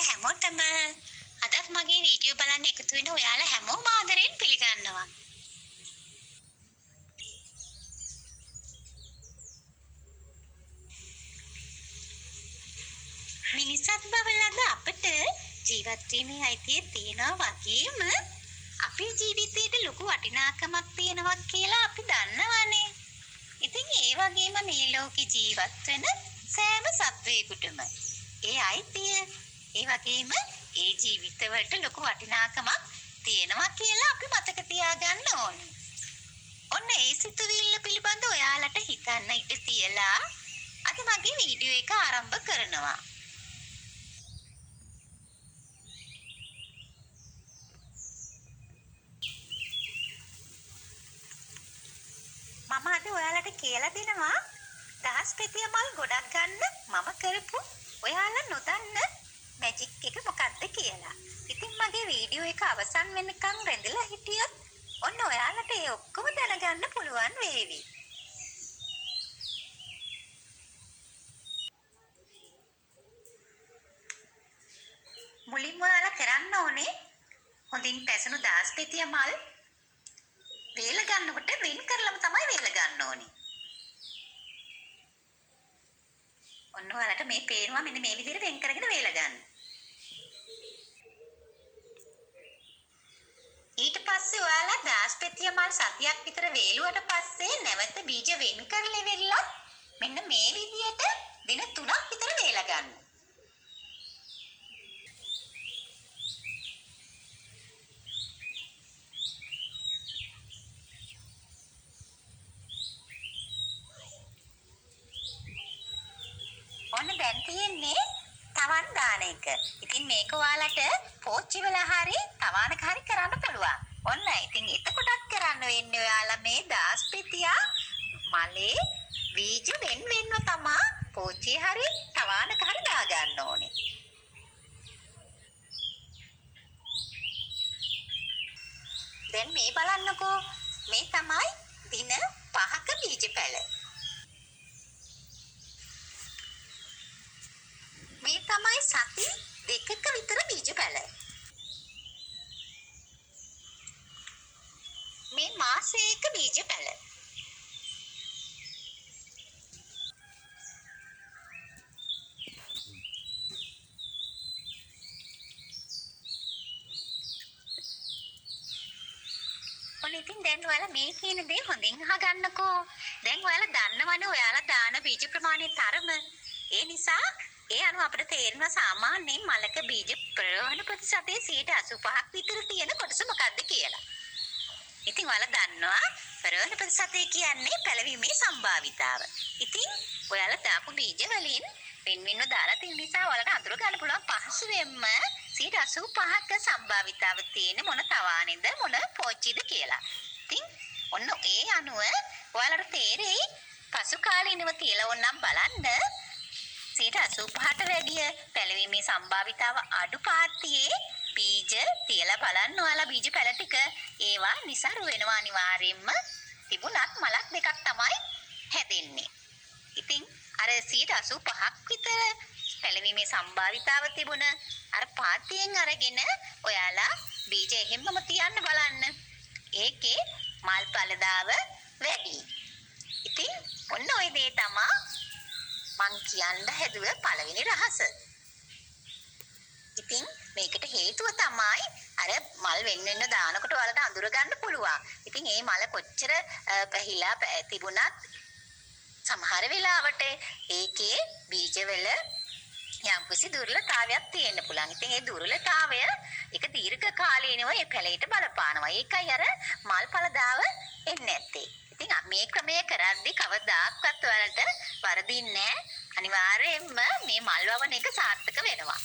හැමෝටම අදත් මගේ වීඩියෝ බලන්න එකතු වෙන ඔයාලා හැමෝම ආදරෙන් පිළිගන්නවා. මිනිසත් බව ලද අපට ජීවත් වීමේ අයිතිය තියෙනවා වගේම අපේ ජීවිතේට ලොකු වටිනාකමක් තියෙනවා කියලා අපි දන්නවනේ. ඉතින් ඒ වගේම මේ ලෝකේ ජීවත් වෙන සෑම සත්වයෙකුටම ඒ අයිතිය ඒ වගේම ඒ ජීවිතවලට ලොකු වටිනාකමක් තියෙනවා කියලා අපි මතක තියාගන්න ඕනේ. ඔන්න ඒ සිතුවිල්ල පිළිබඳ ඔයාලට හිතන්න ඉඩ තියලා අද මගේ වීඩියෝ එක ආරම්භ කරනවා. මම අද ඔයාලට කියලා දෙනවා දහස් පෙතිය මල් ගොඩක් ගන්න මම කරපු ඔයාලා නොදන්න මැජික් එක මොකක්ද කියලා. ඉතින් මගේ වීඩියෝ එක අවසන් වෙනකන් රැඳිලා හිටියොත් ඔන්න ඔයාලට ඒ ඔක්කොම දැනගන්න පුළුවන් වේවි. මුලින්ම ඔයාලා කරන්න ඕනේ හොඳින් පැසුණු දහස් පෙතිය මල් වේල ගන්නකොට වෙන් කරලම තමයි වේල ගන්න ඕනේ. ඔන්න ඔයාලට මේ පේනවා මෙන්න මේ විදිහට වෙන් කරගෙන වේල ගන්න. ඊට පස්සේ ඔයාලා දහස් පෙතිය මල් සතියක් විතර වේලුවට පස්සේ නැවත බීජ වෙන් කරලා ඉවරලා මෙන්න මේ විදිහට දින 3ක් විතර වේල ගන්න. ඔන්න දැන් තියෙන්නේ තවන් දාන එක. ඉතින් මේක ඔයාලට පෝච්චි වල හරි තවානක හරි කරන්න පුළුවන්. ඔන්න ඉතින් එතකොටත් කරන්න වෙන්නේ ඔයාලා මේ දාස් පෙතියා මලේ බීජ වෙන්ව තමා පෝච්චි හරි තවානක හරි දාගන්න ඕනේ. දැන් මේ බලන්නකෝ මේ තමයි දින 5ක බීජ පැල. මේ තමයි සති 2ක විතර බීජ පැල. මේ මාසයක බීජ පැල. ඔන්න ඉතින් දැන් ඔයාලා මේ කියන දේ හොඳින් අහගන්නකෝ. දැන් ඔයාලා දන්නවනේ ඔයාලා දාන බීජ ප්‍රමාණය තරම. ඒ නිසා ඒ අනුව අපිට තේරෙනවා සාමාන්‍යයෙන් මලක බීජ ප්‍රවාහන ප්‍රතිශතයේ 85ක් විතර තියෙන කොටස මොකක්ද කියලා. ඉතින් ඔයාලා දන්නවා ප්‍රවාහන ප්‍රතිශතය කියන්නේ පැලවීමේ සම්භාවිතාව. ඉතින් ඔයාලා දාපු බීජ වලින් වෙන්වෙන්ව දාලා තියෙන නිසා ඔයාලට අඳුර ගන්න පුළුවන් පහසුවෙන්ම 85ක සම්භාවිතාව තියෙන මොන තවානේද මොන පෝච්චිද කියලා. ඉතින් ඔන්න ඒ අනුව ඔයාලට තේරෙයි පසු කාලීනව කියලා ඕනනම් බලන්න 85ට වැඩිය පැලවීමේ සම්භාවිතාව අඩු පාර්තියේ බීජ තියලා බලන්න ඔයාලා බීජ පැල ටික ඒවා નિසරු වෙනවා අනිවාර්යයෙන්ම තිබුණත් මලක් දෙකක් තමයි හැදෙන්නේ. ඉතින් අර 85ක් විතර පැලවීමේ සම්භාවිතාව තිබුණ අර පාර්තියෙන් අරගෙන ඔයාලා බීජ එහෙම්මම තියන්න බලන්න. ඒකේ මල් ඵලදාව වැඩි. ඉතින් ඔන්න ඔය දේ තමයි මං කියන්න හැදුව පළවෙනි රහස. ඉතින් මේකට හේතුව තමයි අර මල් වෙන්න දානකොට ඔයාලට අඳුර ගන්න පුළුවන්. ඉතින් මේ මල කොච්චර පැහිලා තිබුණත් සමහර වෙලාවට ඒකේ බීජවල යම්කිසි දුර්වලතාවයක් තියෙන්න පුළුවන්. ඉතින් ඒ දුර්වලතාවය ඒක දීර්ඝ කාලීනව ඒ පැලයට බලපානවා. ඒකයි අර මල් ඵලදාව එන්නේ නැත්තේ. ඉතින් මේ ක්‍රමය කරද්දී කවදාක්වත් ඔයාලට වරදින්නේ නැහැ. අනිවාර්යයෙන්ම මේ මල් වවන එක සාර්ථක වෙනවා.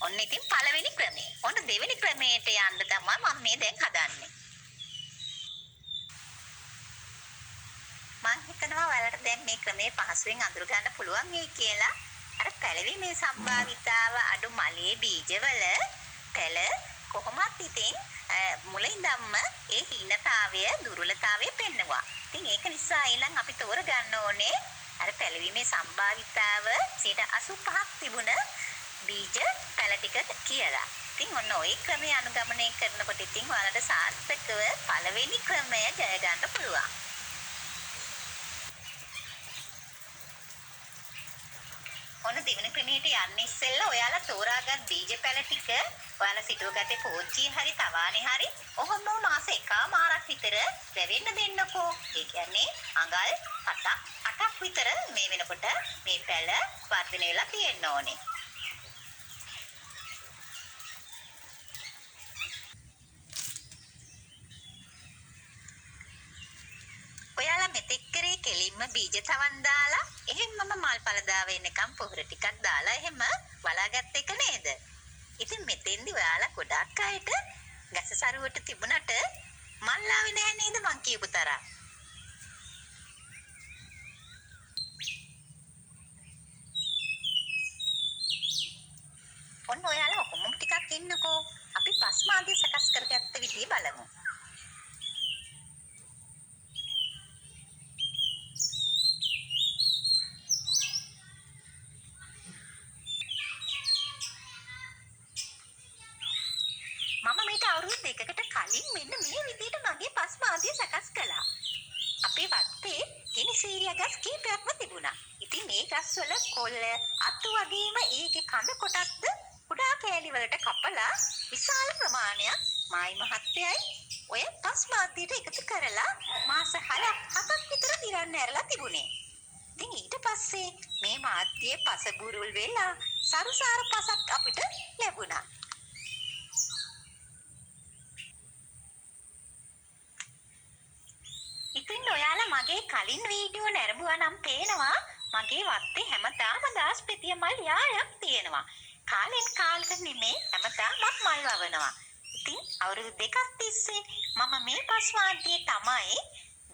ඔන්න ඉතින් පළවෙනි ක්‍රමය. ඔන්න දෙවෙනි ක්‍රමයට යන්න තමයි මම මේ දැන් හදන්නේ. මම හිතනවා ඔයාලට දැන් මේ ක්‍රමය පහසුවෙන් අඳුර ගන්න පුළුවන් වෙයි කියලා. අර පැලවීමේ සම්භාවිතාව අඩු මලේ බීජවල පැල කොහොමත් ඉතින් මුලින්දම්ම ඒ හීනතාවය දුර්වලතාවය පෙන්නවා. ඉතින් ඒක නිසා ඊළඟ අපි තෝරගන්න ඕනේ අර පැලවීමේ සම්භාවිතාව 85ක් තිබුණ බීජ පැල ටික කියලා. ඉතින් ඔන්න ওই ක්‍රමය අනුගමනය කරනකොට ඉතින් ඔයාලට සාර්ථකව පළවෙනි ක්‍රමය ජය ගන්න පුළුවන්. ඔන්න දෙවෙනි ක්‍රමයට යන්න ඉස්සෙල්ලා ඔයාලා තෝරාගත් බීජ පැල ටික ඔයාලා සිටුවගත්තේ පෝච්චිය හරි තවානේ හරි ඔහොම මාස එකමාරක් විතර වැවෙන්න දෙන්නකෝ. ඒ කියන්නේ අඟල් 7-8ක් විතර මේ වෙනකොට මේ පැල වර්ධනය වෙලා තියෙන්න ඕනේ. ඔයාලා මෙතෙක් කරේ කෙලින්ම බීජ තවන් දාලා එහෙම්මම මල් පළදා වෙනකම් පොහොර ටිකක් දාලා එහෙම බලාගත් එක නේද? ඉතින් මෙතෙන්දි ඔයාලා ගොඩක් අයට ගස සරුවට තිබුණට මල් ආවේ නැහැ නේද මං කියපු තරම්. ඔන්න ඔයාලා ඔහොම ටිකක් ඉන්නකෝ. අපි පස්මාදිය සකස් කරගත්ත විදිය බලමු. මම මේට අවුරුදු දෙකකට කලින් මෙන්න මේ විදිහට මගේ පස්මාදිය සකස් කළා. අපේ වත්තේ ගිනි සීරියා ගස් කීපයක්ම තිබුණා. ඉතින් මේ ගස්වල කොළ අතු වගේම ඒකේ කඳ කොටස්ද කුඩා කෑලි වලට කපලා විශාල ප්‍රමාණයක් මායි මහත්තයයි ඔය පස්මාදියට එකතු කරලා මාස 6-7ක් විතර දිරන්න ඇරලා තිබුණේ. ඉතින් ඊට පස්සේ මේ මාධ්‍යයේ පස බුරුල් වෙලා සරුසාර පසක් අපිට ලැබුණා. ඉතින් ඔයාලා මගේ කලින් වීඩියෝ නරඹුවා නම් පේනවා මගේ වත්තේ හැමදාම දාස් පෙතිය මල් යායක් තියෙනවා. කාලෙන් කාලෙට නෙමේ හැමදාම මල් වවනවා. ඉතින් අවුරුදු දෙකක් තිස්සේ මම මේ පස්වාද්‍යයේ තමයි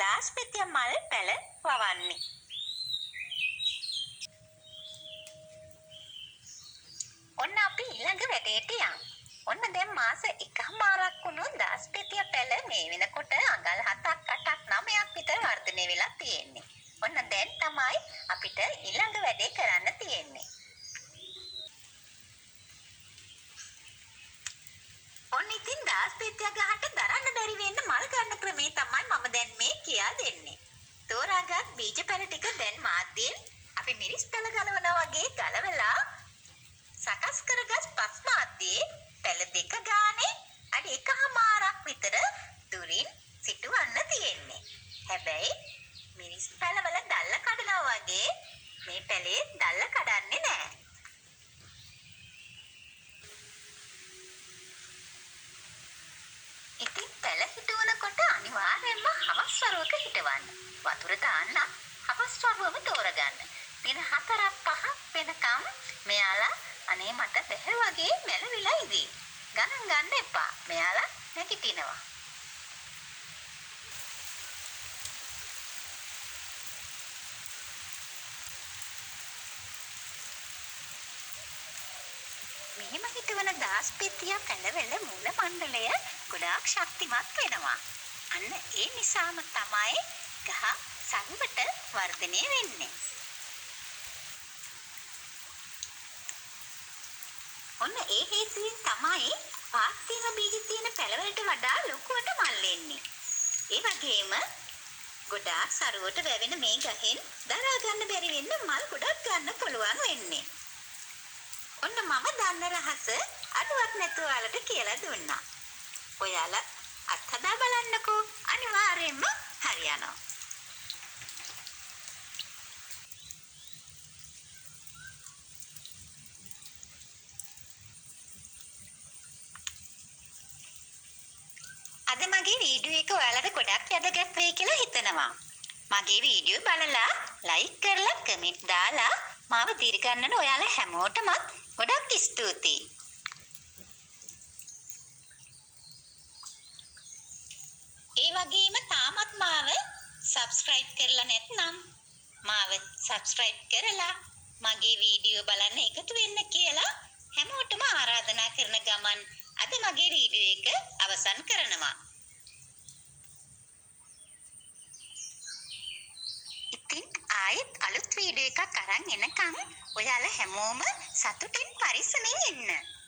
දාස් පෙතිය මල් පැල වවන්නේ. ඔන්න අපි ඊළඟ වැඩේට යමු. ඔන්න දැන් මාස එකමාරක් වුණු දාස්පෙතිය පැල මේ වෙනකොට අඟල් 7-8ක් 9ක් විතර වර්ධනය වෙලා තියෙන්නේ. ඔන්න දැන් තමයි අපිට ඊළඟ වැඩේ කරන්න තියෙන්නේ. ඔන්න ඉතින් දාස්පෙතිය ගහට දරන්න බැරි වෙන්න මල් ගන්න ක්‍රමේ තමයි මම දැන් මේ කියා දෙන්නේ. තෝරාගත් බීජ පැල ටික දැන් මාධ්‍යයෙන් අපි මිරිස් පැල ගලවනවා වගේ ගලවලා සකස් කරගත් පස්මාද්‍යයේ පැල දෙක ගානේ අඩි 1මාරක් විතර දුරින් සිටවන්න තියෙන්නේ. හැබැයි මිරිස් පැලවල දැල්ල කඩනවා වගේ මේ පැලේ දැල්ල කඩන්නේ නැහැ. ඉතින් පැල හිටවනකොට අනිවාර්යයෙන්ම හවස් වරුවක හිටවන්න. වතුර දාන්න හවස් වරුවම තෝරගන්න. දින 4-5 වෙනකම් මෙයාලා අනේ මට බැහැ වගේ මැලවිලා ඉදී. ගණන් ගන්න එපා. මෙයාලා නැගිටිනවා. මෙහෙම හිටවන දාස්පෙතිය පැලවල මූල මණ්ඩලය ගොඩාක් ශක්තිමත් වෙනවා. අන්න ඒ නිසාම තමයි ගහ සරුවට වර්ධනය වෙන්නේ. ඔන්න ඒ හේතුවෙන් තමයි පාත්තිම බීජ තියෙන පැලවලට වඩා ලොකුවට මල් එන්නේ. ඒ වගේම ගොඩාක් සරුවට වැවෙන මේ ගහෙන් දරා ගන්න බැරි වෙන්න මල් ගොඩක් ගන්න පුළුවන් වෙන්නේ. ඔන්න මම දන්න රහස අඩුවක් නැතුව ඔයාලට කියලා දුන්නා. ඔයාලා අත්හදා බලන්නකෝ. අනිවාර්යයෙන්ම හරියනවා. අද මගේ වීඩියෝ එක ඔයාලට ගොඩක් වැදගත් වෙයි කියලා හිතනවා. මගේ වීඩියෝ බලලා ලයික් කරලා කමෙන්ට් දාලා මාව දිරිගන්නන ඔයාලා හැමෝටම ගොඩක් ස්තුතියි. ඒ වගේම තාමත් මාව subscribe කරලා නැත්නම් මාව subscribe කරලා මගේ වීඩියෝ බලන්න එකතු වෙන්න කියලා හැමෝටම ආරාධනා කරන ගමන් අද මගේ වීඩියෝ එක අවසන් කරනවා. ඉතින් ආයෙත් අලුත් වීඩියෝ එකක් අරන් එනකම් ඔයාලා හැමෝම සතුටින් පරිස්සමින් ඉන්න.